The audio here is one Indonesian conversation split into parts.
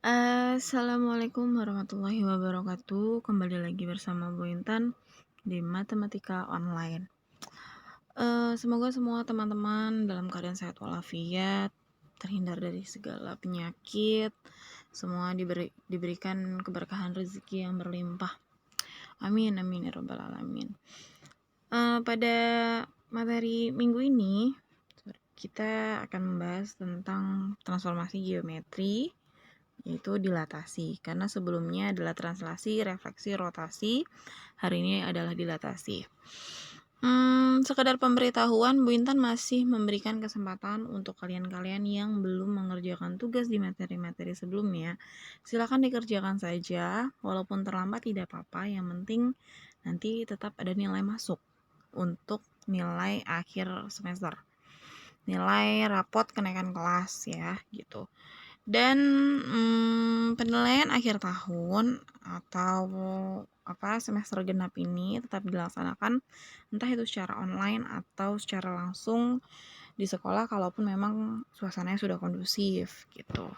Assalamualaikum warahmatullahi wabarakatuh. Kembali lagi bersama Bu Intan di Matematika Online. Semoga semua teman-teman dalam keadaan sehat walafiat, terhindar dari segala penyakit, semua diberikan keberkahan rezeki yang berlimpah. Amin amin ya rabbal alamin. Pada materi minggu ini kita akan membahas tentang transformasi geometri, yaitu dilatasi. Karena sebelumnya adalah translasi, refleksi, rotasi. Hari ini adalah dilatasi. Sekedar pemberitahuan, Bu Intan masih memberikan kesempatan untuk kalian-kalian yang belum mengerjakan tugas di materi-materi sebelumnya. Silakan dikerjakan saja, walaupun terlambat tidak apa-apa. Yang penting nanti tetap ada nilai masuk untuk nilai akhir semester, nilai rapot kenaikan kelas ya gitu. Dan penilaian akhir tahun atau semester genap ini tetap dilaksanakan entah itu secara online atau secara langsung di sekolah, kalaupun memang suasananya sudah kondusif gitu.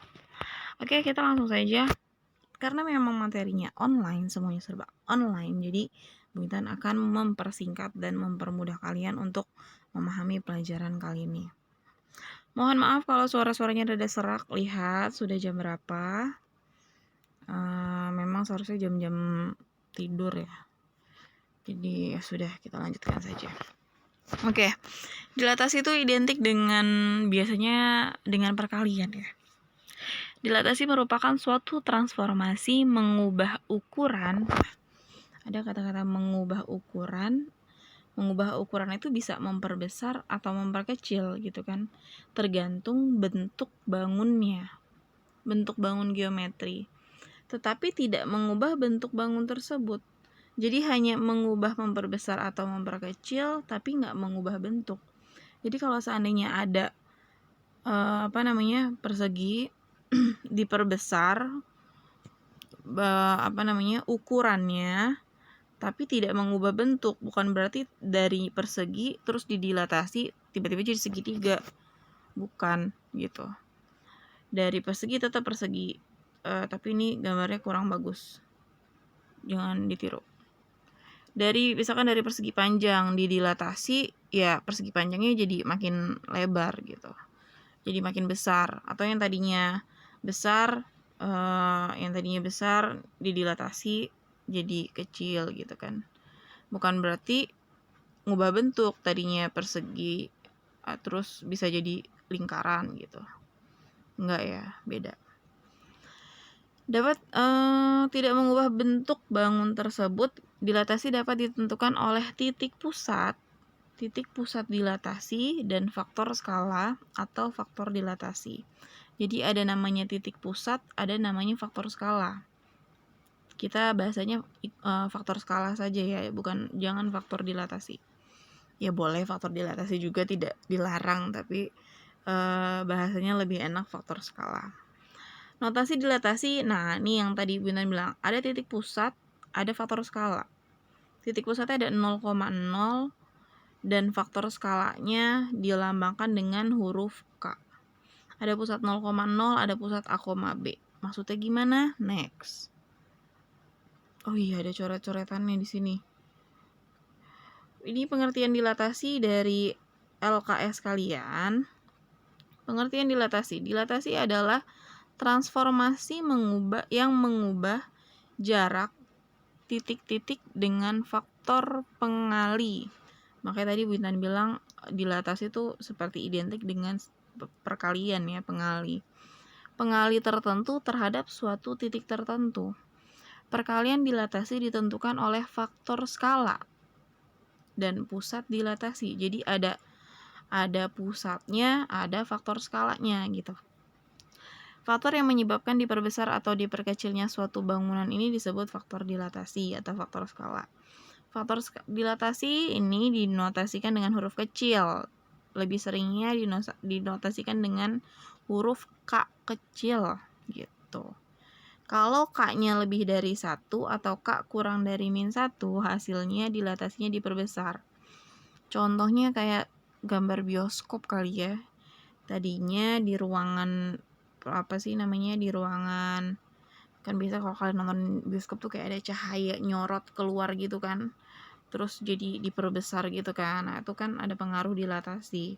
Oke, kita langsung saja. Karena memang materinya online, semuanya serba online, jadi Bu Intan akan mempersingkat dan mempermudah kalian untuk memahami pelajaran kali ini. Mohon maaf kalau suara-suaranya rada serak. Lihat sudah jam berapa. Memang seharusnya jam-jam tidur ya. Jadi ya sudah, kita lanjutkan saja. Oke, dilatasi itu identik dengan biasanya dengan perkalian ya. Dilatasi merupakan suatu transformasi mengubah ukuran. Ada kata-kata mengubah ukuran. Mengubah ukuran itu bisa memperbesar atau memperkecil gitu kan, tergantung bentuk bangunnya, bentuk bangun geometri. Tetapi tidak mengubah bentuk bangun tersebut. Jadi hanya mengubah memperbesar atau memperkecil, tapi nggak mengubah bentuk. Jadi kalau seandainya ada persegi diperbesar ukurannya, tapi tidak mengubah bentuk, bukan berarti dari persegi terus didilatasi tiba-tiba jadi segitiga, bukan gitu. Dari persegi tetap persegi, tapi ini gambarnya kurang bagus, jangan ditiru. Misalkan dari persegi panjang didilatasi, ya persegi panjangnya jadi makin lebar gitu, jadi makin besar. Atau yang tadinya besar didilatasi jadi kecil gitu kan. Bukan berarti ngubah bentuk, tadinya persegi terus bisa jadi lingkaran gitu, enggak ya, beda. Tidak mengubah bentuk bangun tersebut, dilatasi dapat ditentukan oleh titik pusat dilatasi dan faktor skala atau faktor dilatasi. Jadi ada namanya titik pusat, ada namanya faktor skala. Kita bahasanya faktor skala saja ya, jangan faktor dilatasi. Ya boleh faktor dilatasi juga, tidak dilarang, tapi bahasanya lebih enak faktor skala. Notasi dilatasi, nah ini yang tadi Bu Intan bilang, ada titik pusat, ada faktor skala. Titik pusatnya ada 0,0 dan faktor skalanya dilambangkan dengan huruf K. Ada pusat 0,0, ada pusat A, B. Maksudnya gimana? Next. Oh iya, ada coret-coretannya di sini. Ini pengertian dilatasi dari LKS kalian. Pengertian dilatasi adalah transformasi yang mengubah jarak titik-titik dengan faktor pengali. Makanya tadi Bu Intan bilang dilatasi itu seperti identik dengan perkalian ya, pengali. Pengali tertentu terhadap suatu titik tertentu. Perkalian dilatasi ditentukan oleh faktor skala dan pusat dilatasi. Jadi ada pusatnya, ada faktor skalanya gitu. Faktor yang menyebabkan diperbesar atau diperkecilnya suatu bangunan ini disebut faktor dilatasi atau faktor skala. Faktor dilatasi ini dinotasikan dengan huruf kecil. Lebih seringnya dinotasikan dengan huruf K kecil gitu. Kalau K-nya lebih dari 1 atau K kurang dari -1, hasilnya dilatasinya diperbesar. Contohnya kayak gambar bioskop kali ya. Tadinya di ruangan apa sih namanya, di ruangan. Kan biasa kalau kalian nonton bioskop tuh kayak ada cahaya nyorot keluar gitu kan, terus jadi diperbesar gitu kan. Nah, itu kan ada pengaruh dilatasi.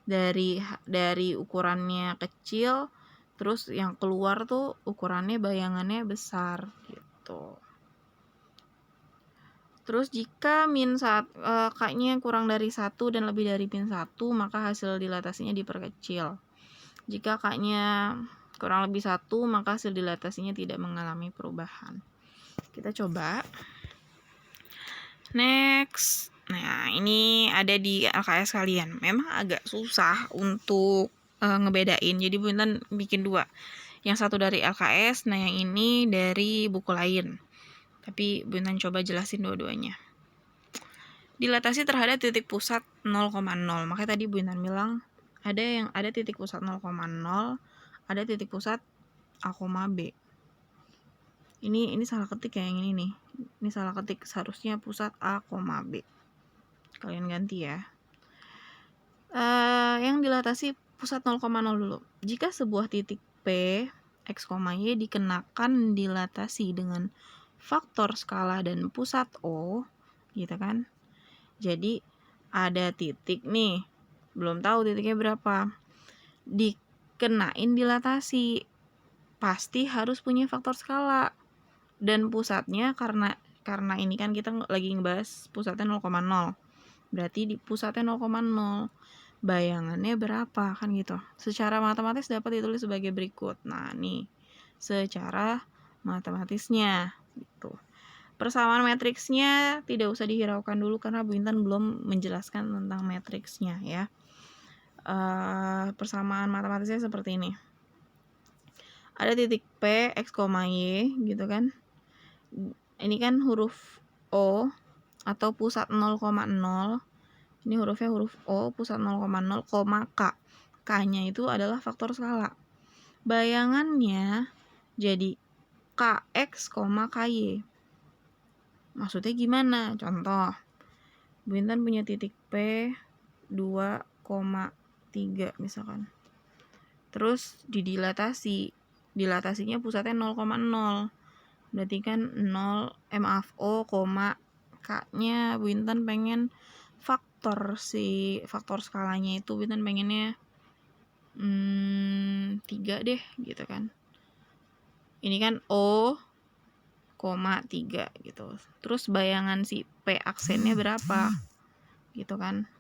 Dari ukurannya kecil, terus yang keluar tuh ukurannya bayangannya besar gitu. Terus jika K-nya kurang dari 1 dan lebih dari min 1, maka hasil dilatasinya diperkecil. Jika K-nya kurang lebih 1, maka hasil dilatasinya tidak mengalami perubahan. Kita coba. Next. Nah, ini ada di LKS kalian. Memang agak susah untuk ngebedain. Jadi Bu Intan bikin 2. Yang satu dari LKS, nah yang ini dari buku lain. Tapi Bu Intan coba jelasin dua-duanya. Dilatasi terhadap titik pusat 0,0. Makanya tadi Bu Intan bilang ada titik pusat 0,0, ada titik pusat A, B. Ini salah ketik ya yang ini nih. Ini salah ketik, seharusnya pusat A, B. Kalian ganti ya. Yang dilatasi pusat 0,0 dulu. Jika sebuah titik P, X, Y dikenakan dilatasi dengan faktor skala dan pusat O, gitu kan. Jadi ada titik nih, belum tahu titiknya berapa. Dikenain dilatasi, pasti harus punya faktor skala. Dan pusatnya karena ini kan kita lagi ngebahas pusatnya 0,0. Berarti di pusatnya 0,0. Bayangannya berapa kan gitu. Secara matematis dapat ditulis sebagai berikut. Nah, nih secara matematisnya gitu. Persamaan matriksnya tidak usah dihiraukan dulu karena Bu Intan belum menjelaskan tentang matriksnya ya. Persamaan matematisnya seperti ini. Ada titik P, X, Y gitu kan. Ini kan huruf O atau pusat 0,0. Ini hurufnya huruf O, pusat 0,0, K. K-nya itu adalah faktor skala. Bayangannya jadi KX, KY. Maksudnya gimana? Contoh, Bu Intan punya titik P 2,3 misalkan. Terus dilatasinya pusatnya 0,0. Berarti kan O, K-nya Bu Intan pengen faktor skalanya itu Bu Intan pengennya 3 deh gitu kan. Ini kan O, 3 gitu. Terus bayangan si P aksennya berapa? Gitu kan.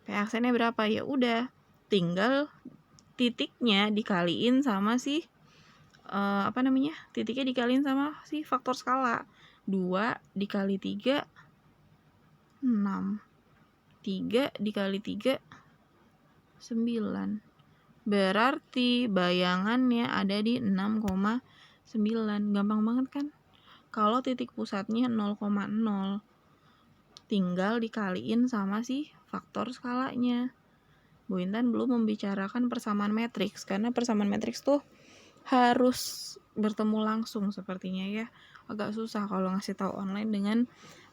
P aksennya berapa? Ya udah, tinggal titiknya dikaliin sama titiknya dikaliin sama si faktor skala. 2 dikali 3 6. 3 dikali 3 9. Berarti bayangannya ada di 6,9. Gampang banget kan? Kalau titik pusatnya 0,0, tinggal dikaliin sama si faktor skalanya. Bu Intan belum membicarakan persamaan matriks, karena persamaan matriks tuh harus bertemu langsung sepertinya ya. Agak susah kalau ngasih tahu online dengan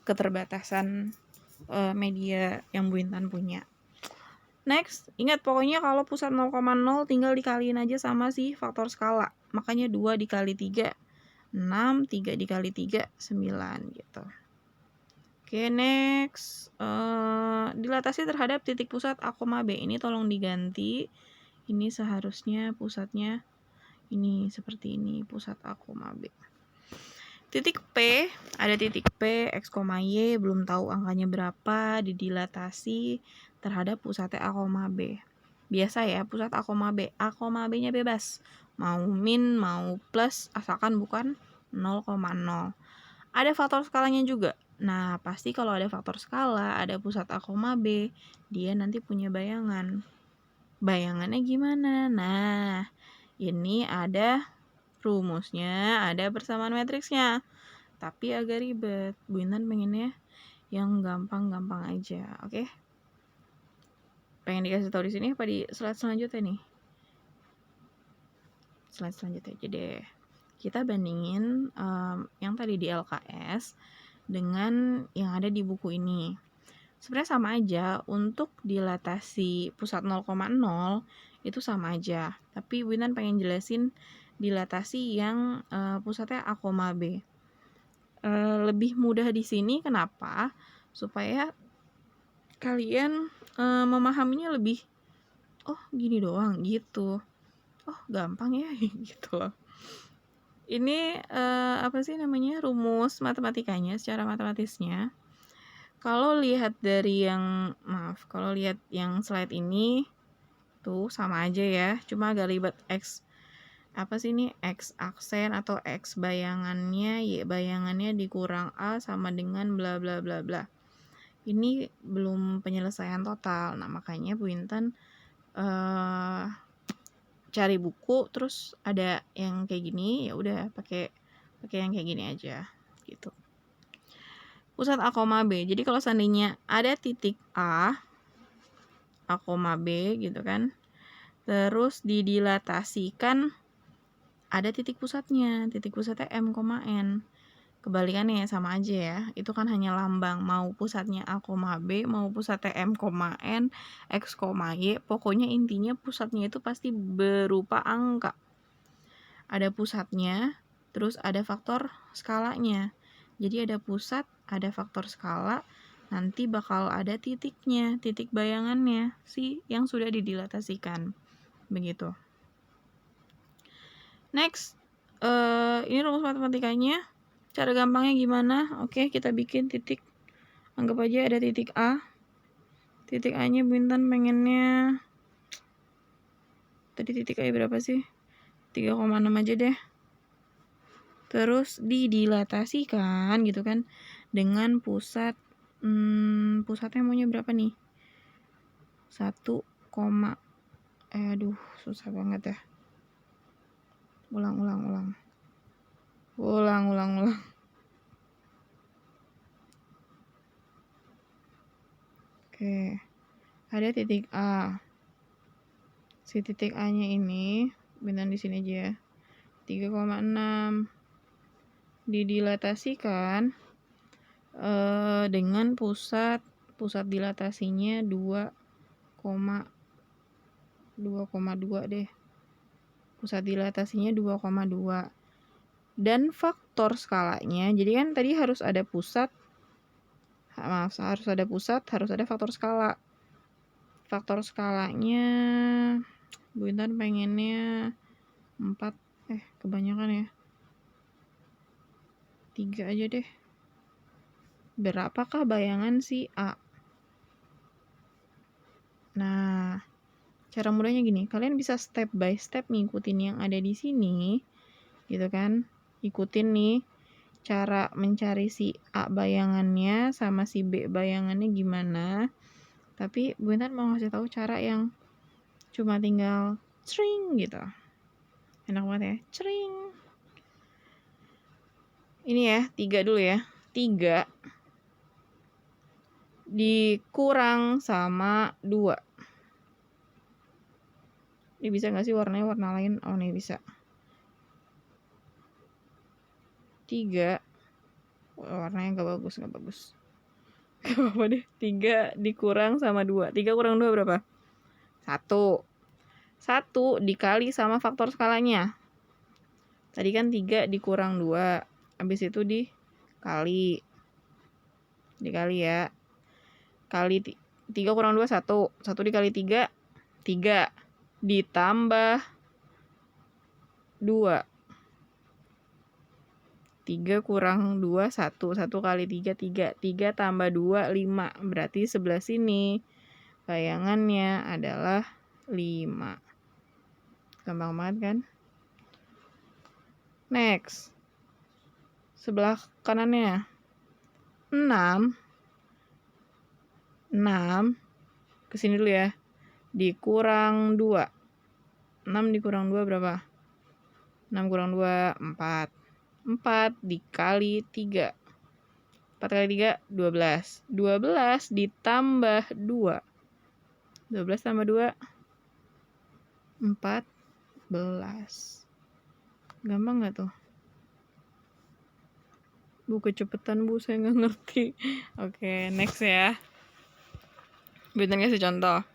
keterbatasan media yang Bu Intan punya. Next, ingat pokoknya kalau pusat 0,0 tinggal dikaliin aja sama si faktor skala. Makanya 2 dikali 3 6, 3 dikali 3 9 gitu. Oke, next. Dilatasi terhadap titik pusat A, B. Ini tolong diganti. Ini seharusnya pusatnya ini seperti ini, pusat A, B. Titik P, ada titik P, X, Y, belum tahu angkanya berapa, didilatasi terhadap pusatnya A, B. Biasa ya, pusat A, B. A, B-nya bebas. Mau min, mau plus, asalkan bukan 0,0. Ada faktor skalanya juga. Nah, pasti kalau ada faktor skala, ada pusat A, B, dia nanti punya bayangan. Bayangannya gimana? Nah, ini ada rumusnya, ada persamaan matriksnya. Tapi agak ribet. Bu Intan pengennya yang gampang-gampang aja, oke? Pengen dikasih tahu di sini apa di slide selanjutnya nih? Slide selanjutnya aja deh. Kita bandingin yang tadi di LKS dengan yang ada di buku ini. Sebenarnya sama aja. Untuk dilatasi pusat 0,0 itu sama aja. Tapi Bu Intan pengen jelasin dilatasi yang pusatnya A, B. Lebih mudah di sini kenapa? Supaya kalian memahaminya lebih, oh gini doang gitu. Oh gampang ya gitu loh. Ini apa sih namanya, rumus matematikanya secara matematisnya. Kalau lihat yang slide ini tuh sama aja ya, cuma agak ribet X aksen atau X bayangannya, Y bayangannya dikurang A sama dengan bla bla bla bla. Ini belum penyelesaian total. Nah, makanya Bu Intan cari buku terus ada yang kayak gini, ya udah pakai yang kayak gini aja gitu. Pusat A, B. Jadi kalau seandainya ada titik A, B gitu kan. Terus didilatasikan ada titik pusatnya M, N. Kebalikannya sama aja ya. Itu kan hanya lambang, mau pusatnya A, B, mau pusatnya M, N, X, Y. Pokoknya intinya pusatnya itu pasti berupa angka. Ada pusatnya, terus ada faktor skalanya. Jadi ada pusat, ada faktor skala, nanti bakal ada titiknya, titik bayangannya yang sudah didilatasikan. Begitu. Next, ini rumus matematikanya. Cara gampangnya gimana? Oke, kita bikin titik. Anggap aja ada titik A. Titik A-nya Bu Intan pengennya, tadi titik A berapa sih? 3,6 aja deh. Terus didilatasikan gitu kan dengan pusatnya maunya berapa nih? 1, susah banget ya. Ulang. Oke. Ada titik A. Si titik A-nya ini bintang di sini aja ya. 3,6 didilatasikan dengan pusat dilatasinya 2,2 deh. Pusat dilatasinya 2,2 dan faktor skalanya. Jadi kan tadi harus ada pusat, harus ada faktor skala. Faktor skalanya Bu Intan pengennya 4, kebanyakan ya. 3 aja deh. Berapakah bayangan si A? Nah, cara mudahnya gini, kalian bisa step by step ngikutin yang ada di sini, gitu kan? Ikutin nih cara mencari si A bayangannya sama si B bayangannya gimana. Tapi Bu Intan mau ngasih tahu cara yang cuma tinggal cring gitu. Enak banget ya, cring. Ini ya, 3 dulu ya. 3 dikurang sama 2. Ini bisa nggak sih warnanya warna lain? Oh, nih bisa. 3. Warnanya nggak bagus. Gak apa-apa deh. 3 dikurang sama 2. 3 kurang 2 berapa? 1. 1 dikali sama faktor skalanya. Tadi kan 3 dikurang 2. Habis itu dikali ya. Kali 3 kurang 2 1. 1 dikali 3 3 ditambah 2. 3 kurang 2 1. 1 kali 3 3. 3 tambah 2 5. Berarti sebelah sini bayangannya adalah 5. Gampang banget kan? Next. Sebelah kanannya 6 kesini dulu ya. Dikurang 2. 6 dikurang 2 berapa? 6 kurang 2 4. 4 dikali 3. 4 kali 3 12. 12 ditambah 2. 12 tambah 2 14. Gampang gak tuh? Bu, kecepetan Bu, saya gak ngerti. Oke, next ya. Bentar kasih contoh.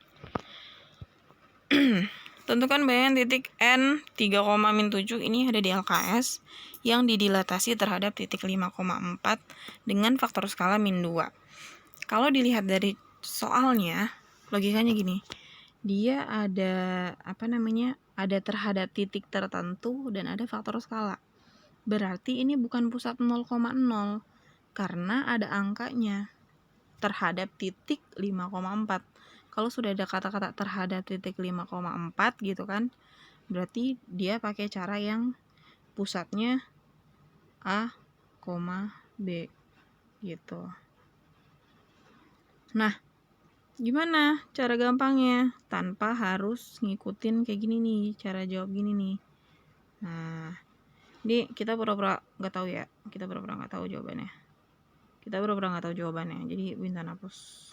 Tentukan bayangan titik N 3,-7 ini ada di LKS yang didilatasi terhadap titik 5,4 dengan faktor skala min 2. Kalau dilihat dari soalnya, logikanya gini. Dia ada ada terhadap titik tertentu dan ada faktor skala. Berarti ini bukan pusat 0,0 karena ada angkanya terhadap titik 5,4. Kalau sudah ada kata-kata terhadap titik 5,4 gitu kan, berarti dia pakai cara yang pusatnya A, B gitu. Nah, gimana cara gampangnya? Tanpa harus ngikutin kayak gini nih, cara jawab gini nih. Nah, ini kita pura-pura nggak tahu ya. Kita pura-pura nggak tahu jawabannya. Jadi Bintan hapus.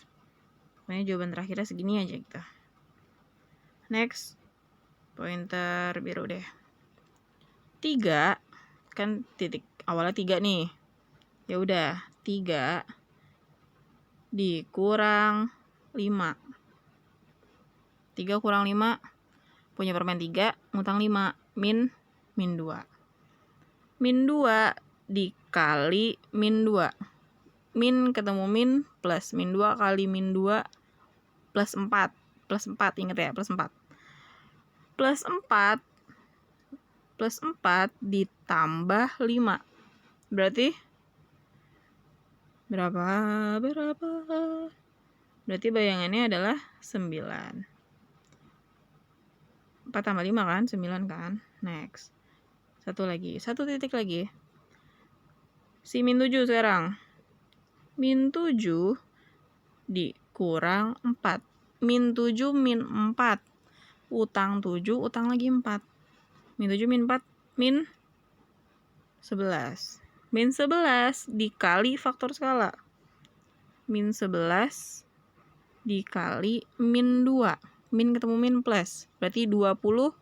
Pokoknya jawaban terakhirnya segini aja kita. Next, pointer biru deh. 3 kan titik awalnya 3 nih. Ya udah, 3 dikurang 5. 3 kurang 5 punya permen 3, ngutang 5, min 2. Min 2 dikali min 2. Min ketemu min plus min 2 kali min 2 plus 4. Plus 4, ingat ya, plus 4. Plus 4 ditambah 5. Berarti berapa? Berarti bayangannya adalah 9. 4 tambah 5 kan? 9 kan? Next. Satu titik lagi. Si min 7 sekarang. Min 7 dikurang 4. Min 7 min 4. Utang 7, utang lagi 4. Min 7 min 4, min 11. Min 11 dikali faktor skala. Min 11 dikali min 2. Min ketemu min plus. Berarti 22.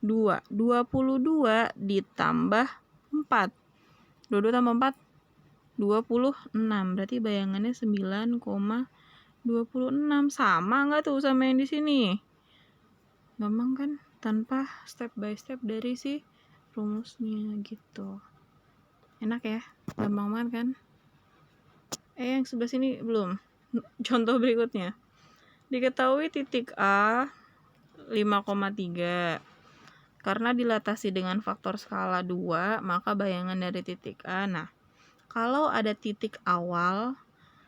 22 ditambah 4. 22 tambah 4, 26. Berarti bayangannya 9,26. Sama nggak tuh sama yang di sini? Gampang kan? Tanpa step by step dari si rumusnya gitu. Enak ya? Gampang banget kan? Yang sebelah sini belum. Contoh berikutnya. Diketahui titik A 5,3. Karena dilatasi dengan faktor skala 2, maka bayangan dari titik A. Nah, kalau ada titik awal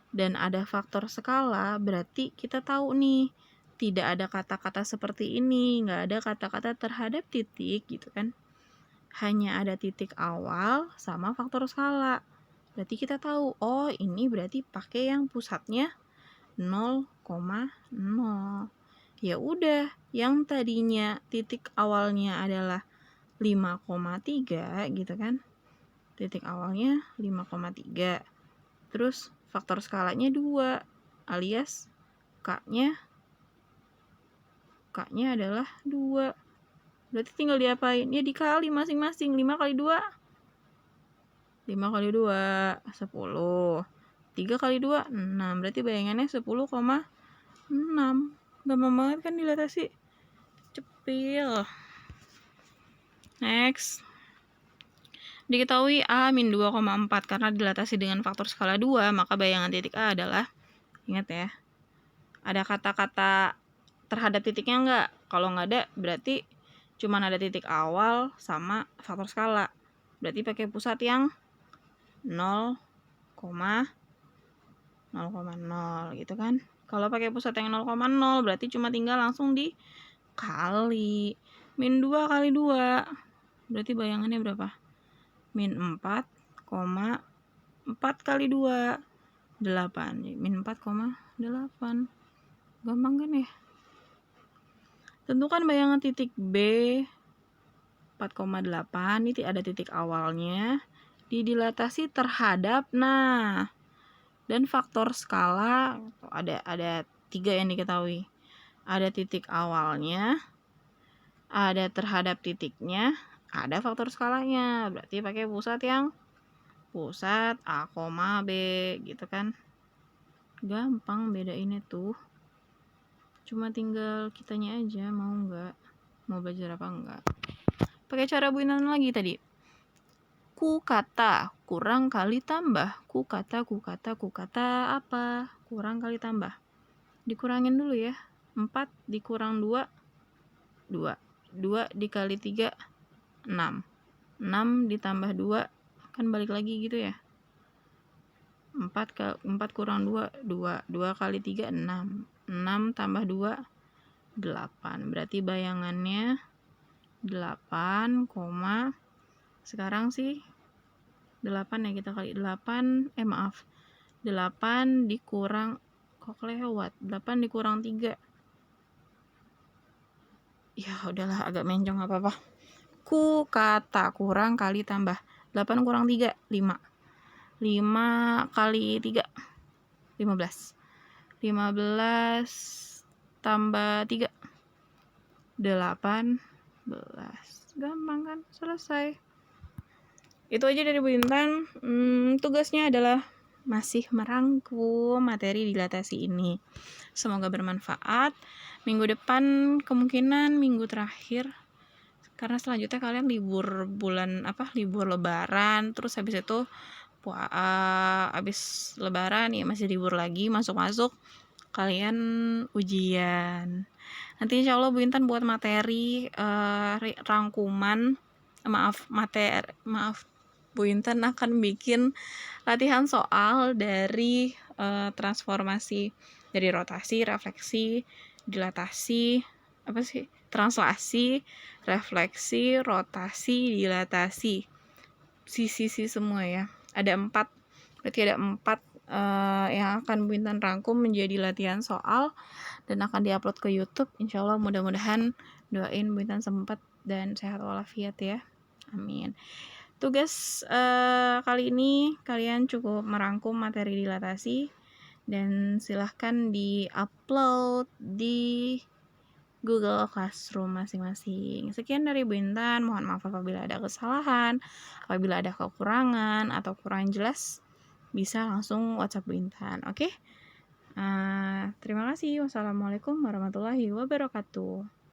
dan ada faktor skala, berarti kita tahu nih, tidak ada kata-kata seperti ini, nggak ada kata-kata terhadap titik gitu kan. Hanya ada titik awal sama faktor skala. Berarti kita tahu, oh ini berarti pakai yang pusatnya 0,0. Ya udah, yang tadinya titik awalnya adalah 5,3 gitu kan. Titik awalnya 5,3. Terus faktor skalanya 2 alias K-nya adalah 2. Berarti tinggal diapain? Ya dikali masing-masing. 5 kali 2 10. 3 kali 2 6. Berarti bayangannya 10,6. Gampang banget kan dilatasi. Cepil. Next. Diketahui A min 2,4 karena dilatasi dengan faktor skala 2, maka bayangan titik A adalah, ingat ya, ada kata-kata terhadap titiknya enggak? Kalau enggak ada, berarti cuma ada titik awal sama faktor skala. Berarti pakai pusat yang 0,0 gitu kan. Kalau pakai pusat yang 0,0 berarti cuma tinggal langsung dikali. Min 2 kali 2. Berarti bayangannya berapa? Min 4 kali 2 8. Min 4,8. Gampang kan ya? Tentukan bayangan titik B 4,8. Ini ada titik awalnya, didilatasi terhadap dan faktor skala ada 3 yang diketahui. Ada titik awalnya, ada terhadap titiknya, ada faktor skalanya. Berarti pakai pusat yang pusat A, B gitu kan. Gampang bedainnya tuh. Cuma tinggal kitanya aja mau enggak. Mau belajar apa enggak? Pakai cara Bu Intan lagi tadi. Ku kata kurang kali tambah. Ku kata apa? Kurang kali tambah. Dikurangin dulu ya. 4 dikurang 2, 2. 2 dikali 3, 6. 6 ditambah 2, kan balik lagi gitu ya. 4 kurang 2, 2. 2 kali 3, 6. 6 tambah 2, 8. Berarti bayangannya 8, sekarang sih 8 ya, kita kali 8, 8 dikurang, kok lewat, 8 dikurang 3, ya udahlah agak mencong apa-apa. Ku kata kurang kali tambah, 8 kurang 3, 5. 5 kali 3, 15. 15 tambah 3, 18. Gampang kan? Selesai. Itu aja dari Bu Intan. Tugasnya adalah masih merangkum materi dilatasi ini. Semoga bermanfaat. Minggu depan kemungkinan minggu terakhir, karena selanjutnya kalian libur libur lebaran, terus habis itu habis lebaran ya masih libur lagi, masuk kalian ujian. Nanti insya Allah Bu Intan buat materi rangkuman, Bu Intan akan bikin latihan soal dari transformasi, dari rotasi, refleksi, dilatasi, translasi, refleksi, rotasi, dilatasi, sisi semua ya. Ada 4, berarti ada 4 yang akan Bu Intan rangkum menjadi latihan soal dan akan diupload ke YouTube. Insya Allah mudah-mudahan, doain Bu Intan sempat dan sehat walafiat ya. Amin. Tugas kali ini kalian cukup merangkum materi dilatasi dan silahkan di-upload di Google Classroom masing-masing. Sekian dari Bu Intan, mohon maaf apabila ada kesalahan, apabila ada kekurangan atau kurang jelas, bisa langsung WhatsApp Bu Intan, oke? Terima kasih. Wassalamualaikum warahmatullahi wabarakatuh.